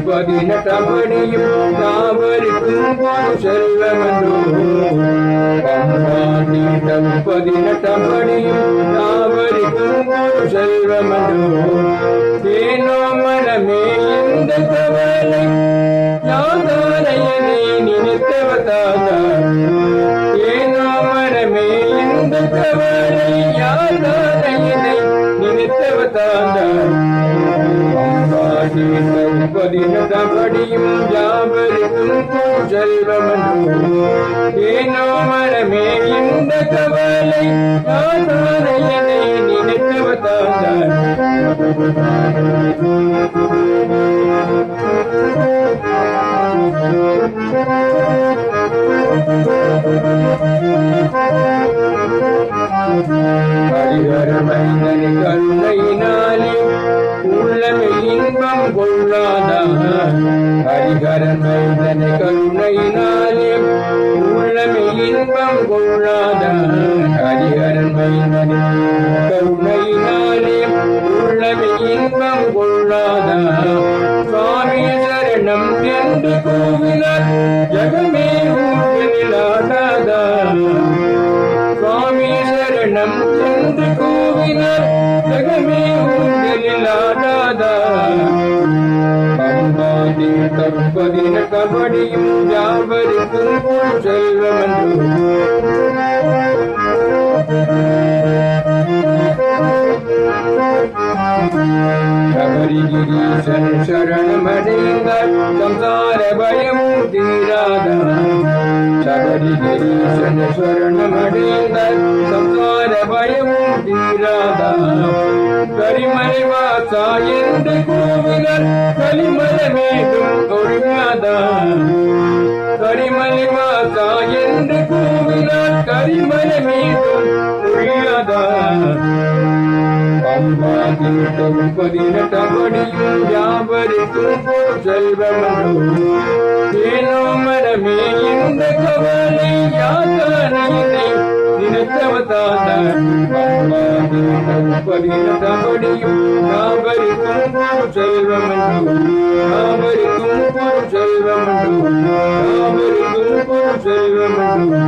பதினெட்டபடியும் யாவருக்கும் செல்வமன்றோ. பம்பாதீட்டம் பதினெட்டபடியும் யாவருக்கும் செல்வமன்றோ. ஏனோ மனமே இந்த கவலை யாதாரையனை நினைத்தவதாதா. ஏனோ மனமே இந்த கவலை யாதாரையனை நினைத்தவதாதா. பதினெட்டபடியும் யாவருக்கும் செல்வமன்றோ. ஏனோ மரமே இந்த கவலை யாதாரையனை நினைத்தவதாதான். ஹரிஹரமைந்தனி கருணையினாலே உள்ளமே இன்பம் கொள்ளாதா. ஹரிஹரமைந்தனி கருணையினாலே உள்ளமே இன்பம் கொள்ளாதா. ஹரிஹரமைந்தனி கருணையினாலே உள்ளமே இன்பம் கொள்ளாதா. சுவாமி சரணம் என்று கூவினார் ஜகமே ஊற்றலாடாதா. சுவாமி சரணம் என்று கூவினார் ஜகமே ஊற்றலாடாதா. பம்பாதீட்டம் பதினெட்டபடியும் யாவருக்கும் செல்வமன்றோ. சபரிகிரீசன் சரணமடைந்தால் சம்சார பயமும் தீராதா. சபரிகிரீசன் சரணமடைந்தால் சம்சார பயமும் தீராதா. கரிமலை வாசா என்று கூவினர் கலிமலை மீண்டும் ஒழியாதா. கரிமலை வாசா என்று கூவினர் கரிமலை மீண்டும் ஒழியாதா. பம்பாதீட்டம் பதினெட்டபடியும் யாவருக்கும் செல்வமன்றோ. ஏனோ மரமே இந்த கவலை யாதாரையனை நினைத்தவதாதான். பம்பாதீட்டம் பதினெட்டபடியும் யாவருக்கும் செல்வமன்றோ. யாவருக்கும் செல்வமன்றோ. யாவருக்கும் செல்வமன்றோ.